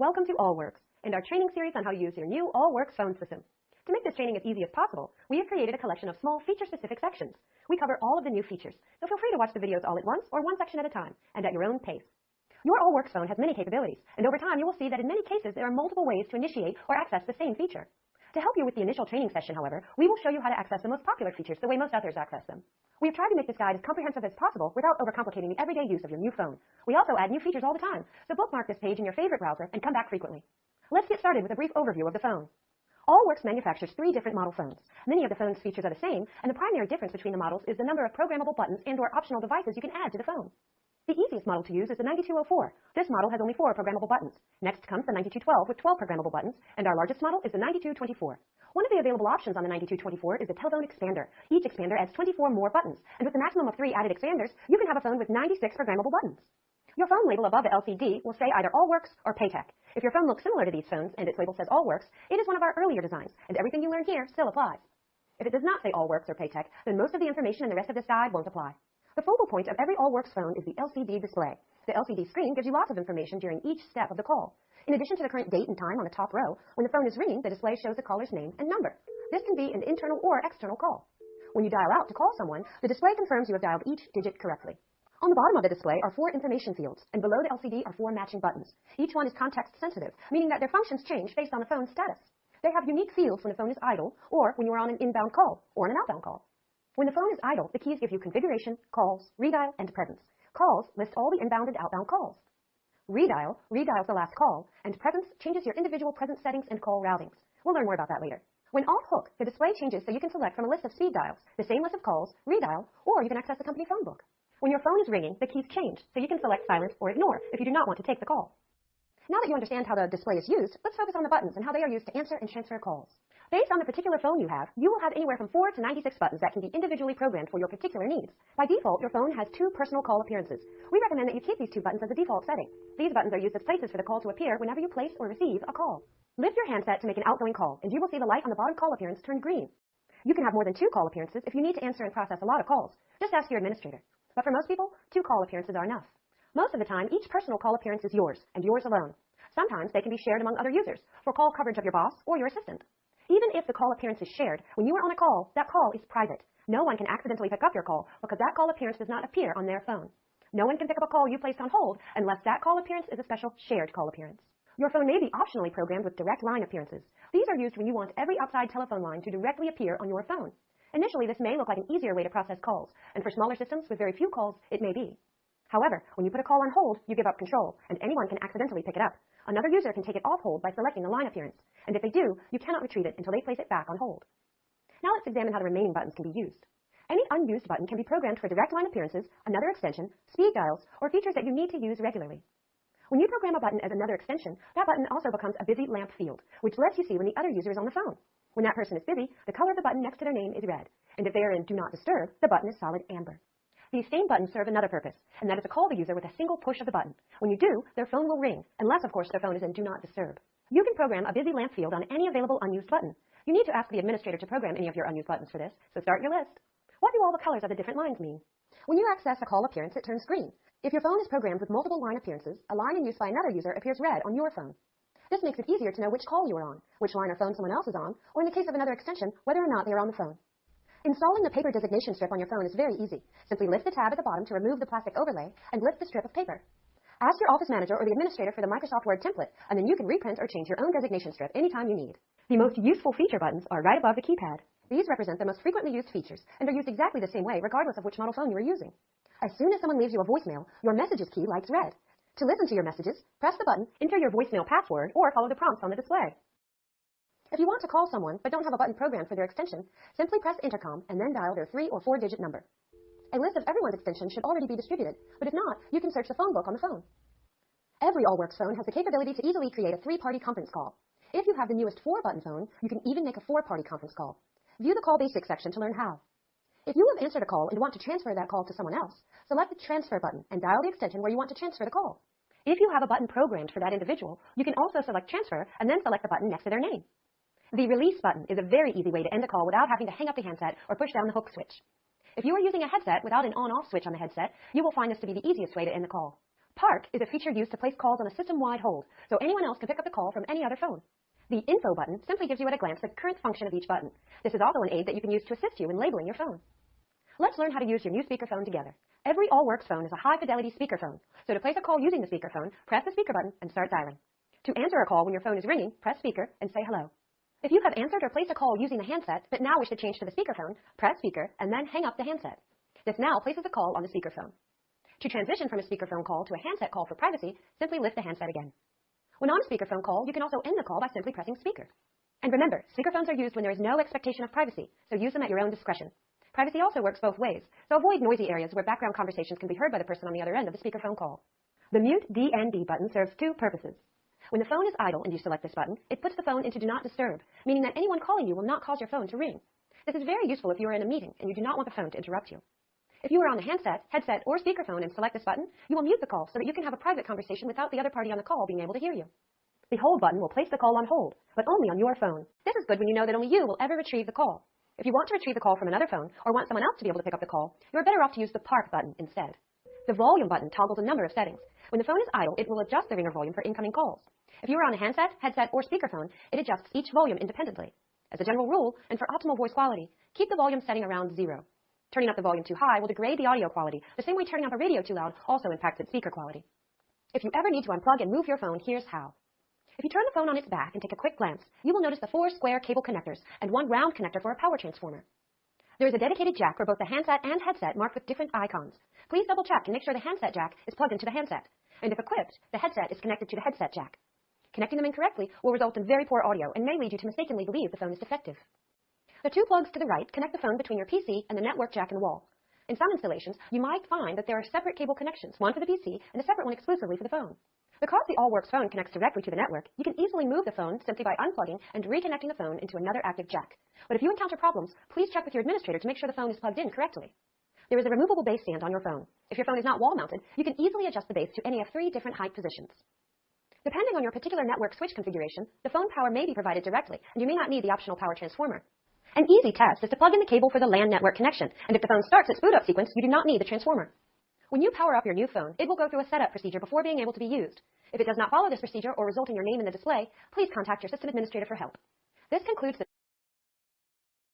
Welcome to Allworx and our training series on how to use your new Allworx phone system. To make this training as easy as possible, we have created a collection of small feature-specific sections. We cover all of the new features, so feel free to watch the videos all at once or one section at a time and at your own pace. Your Allworx phone has many capabilities, and over time you will see that in many cases there are multiple ways to initiate or access the same feature. To help you with the initial training session, however, we will show you how to access the most popular features the way most others access them. We have tried to make this guide as comprehensive as possible without overcomplicating the everyday use of your new phone. We also add new features all the time, so bookmark this page in your favorite browser and come back frequently. Let's get started with a brief overview of the phone. Allworx manufactures 3 different model phones. Many of the phone's features are the same, and the primary difference between the models is the number of programmable buttons and/or optional devices you can add to the phone. The easiest model to use is the 9204. This model has only 4 programmable buttons. Next comes the 9212 with 12 programmable buttons, and our largest model is the 9224. One of the available options on the 9224 is the telephone expander. Each expander adds 24 more buttons, and with a maximum of 3 added expanders, you can have a phone with 96 programmable buttons. Your phone label above the LCD will say either Allworx or Paytech. If your phone looks similar to these phones and its label says Allworx, it is one of our earlier designs, and everything you learn here still applies. If it does not say Allworx or Paytech, then most of the information in the rest of this guide won't apply. The focal point of every Allworx phone is the LCD display. The LCD screen gives you lots of information during each step of the call. In addition to the current date and time on the top row, when the phone is ringing, the display shows the caller's name and number. This can be an internal or external call. When you dial out to call someone, the display confirms you have dialed each digit correctly. On the bottom of the display are 4 information fields, and below the LCD are 4 matching buttons. Each one is context sensitive, meaning that their functions change based on the phone's status. They have unique fields when the phone is idle, or when you are on an inbound call, or an outbound call. When the phone is idle, the keys give you configuration, calls, redial, and presence. Calls list all the inbound and outbound calls. Redial redials the last call, and presence changes your individual presence settings and call routings. We'll learn more about that later. When off hook, the display changes so you can select from a list of speed dials, the same list of calls, redial, or you can access the company phone book. When your phone is ringing, the keys change, so you can select silence or ignore if you do not want to take the call. Now that you understand how the display is used, let's focus on the buttons and how they are used to answer and transfer calls. Based on the particular phone you have, you will have anywhere from 4 to 96 buttons that can be individually programmed for your particular needs. By default, your phone has 2 personal call appearances. We recommend that you keep these 2 buttons as a default setting. These buttons are used as places for the call to appear whenever you place or receive a call. Lift your handset to make an outgoing call, and you will see the light on the bottom call appearance turn green. You can have more than 2 call appearances if you need to answer and process a lot of calls. Just ask your administrator. But for most people, 2 call appearances are enough. Most of the time, each personal call appearance is yours, and yours alone. Sometimes they can be shared among other users, for call coverage of your boss or your assistant. Even if the call appearance is shared, when you are on a call, that call is private. No one can accidentally pick up your call because that call appearance does not appear on their phone. No one can pick up a call you placed on hold unless that call appearance is a special shared call appearance. Your phone may be optionally programmed with direct line appearances. These are used when you want every outside telephone line to directly appear on your phone. Initially, this may look like an easier way to process calls, and for smaller systems with very few calls, it may be. However, when you put a call on hold, you give up control, and anyone can accidentally pick it up. Another user can take it off hold by selecting the line appearance, and if they do, you cannot retrieve it until they place it back on hold. Now let's examine how the remaining buttons can be used. Any unused button can be programmed for direct line appearances, another extension, speed dials, or features that you need to use regularly. When you program a button as another extension, that button also becomes a busy lamp field, which lets you see when the other user is on the phone. When that person is busy, the color of the button next to their name is red, and if they are in Do Not Disturb, the button is solid amber. These same buttons serve another purpose, and that is to call the user with a single push of the button. When you do, their phone will ring, unless, of course, their phone is in Do Not Disturb. You can program a busy lamp field on any available unused button. You need to ask the administrator to program any of your unused buttons for this, so start your list. What do all the colors of the different lines mean? When you access a call appearance, it turns green. If your phone is programmed with multiple line appearances, a line in use by another user appears red on your phone. This makes it easier to know which call you are on, which line or phone someone else is on, or in the case of another extension, whether or not they are on the phone. Installing the paper designation strip on your phone is very easy. Simply lift the tab at the bottom to remove the plastic overlay and lift the strip of paper. Ask your office manager or the administrator for the Microsoft Word template, and then you can reprint or change your own designation strip anytime you need. The most useful feature buttons are right above the keypad. These represent the most frequently used features and are used exactly the same way regardless of which model phone you are using. As soon as someone leaves you a voicemail, your messages key lights red. To listen to your messages, press the button, enter your voicemail password, or follow the prompts on the display. If you want to call someone but don't have a button programmed for their extension, simply press intercom and then dial their 3 or 4-digit number. A list of everyone's extensions should already be distributed, but if not, you can search the phone book on the phone. Every Allworx phone has the capability to easily create a 3-party conference call. If you have the newest 4-button phone, you can even make a 4-party conference call. View the Call Basics section to learn how. If you have answered a call and want to transfer that call to someone else, select the Transfer button and dial the extension where you want to transfer the call. If you have a button programmed for that individual, you can also select Transfer and then select the button next to their name. The Release button is a very easy way to end a call without having to hang up the handset or push down the hook switch. If you are using a headset without an on-off switch on the headset, you will find this to be the easiest way to end the call. Park is a feature used to place calls on a system-wide hold, so anyone else can pick up the call from any other phone. The Info button simply gives you at a glance the current function of each button. This is also an aid that you can use to assist you in labeling your phone. Let's learn how to use your new speakerphone together. Every Allworx phone is a high-fidelity speakerphone, so to place a call using the speakerphone, press the speaker button and start dialing. To answer a call when your phone is ringing, press speaker and say hello. If you have answered or placed a call using the handset, but now wish to change to the speakerphone, press speaker and then hang up the handset. This now places the call on the speakerphone. To transition from a speakerphone call to a handset call for privacy, simply lift the handset again. When on a speakerphone call, you can also end the call by simply pressing speaker. And remember, speakerphones are used when there is no expectation of privacy, so use them at your own discretion. Privacy also works both ways, so avoid noisy areas where background conversations can be heard by the person on the other end of the speakerphone call. The Mute DND button serves two purposes. When the phone is idle and you select this button, it puts the phone into Do Not Disturb, meaning that anyone calling you will not cause your phone to ring. This is very useful if you are in a meeting and you do not want the phone to interrupt you. If you are on the handset, headset, or speakerphone and select this button, you will mute the call so that you can have a private conversation without the other party on the call being able to hear you. The Hold button will place the call on hold, but only on your phone. This is good when you know that only you will ever retrieve the call. If you want to retrieve the call from another phone or want someone else to be able to pick up the call, you are better off to use the Park button instead. The Volume button toggles a number of settings. When the phone is idle, it will adjust the ringer volume for incoming calls. If you are on a handset, headset, or speakerphone, it adjusts each volume independently. As a general rule, and for optimal voice quality, keep the volume setting around 0. Turning up the volume too high will degrade the audio quality, the same way turning up a radio too loud also impacts its speaker quality. If you ever need to unplug and move your phone, here's how. If you turn the phone on its back and take a quick glance, you will notice the 4 square cable connectors and 1 round connector for a power transformer. There is a dedicated jack for both the handset and headset marked with different icons. Please double check and make sure the handset jack is plugged into the handset, and if equipped, the headset is connected to the headset jack. Connecting them incorrectly will result in very poor audio and may lead you to mistakenly believe the phone is defective. The 2 plugs to the right connect the phone between your PC and the network jack in the wall. In some installations, you might find that there are separate cable connections, one for the PC and a separate one exclusively for the phone. Because the Allworx phone connects directly to the network, you can easily move the phone simply by unplugging and reconnecting the phone into another active jack. But if you encounter problems, please check with your administrator to make sure the phone is plugged in correctly. There is a removable base stand on your phone. If your phone is not wall-mounted, you can easily adjust the base to any of 3 different height positions. Depending on your particular network switch configuration, the phone power may be provided directly, and you may not need the optional power transformer. An easy test is to plug in the cable for the LAN network connection, and if the phone starts its boot up sequence, you do not need the transformer. When you power up your new phone, it will go through a setup procedure before being able to be used. If it does not follow this procedure or result in your name in the display, please contact your system administrator for help. This concludes the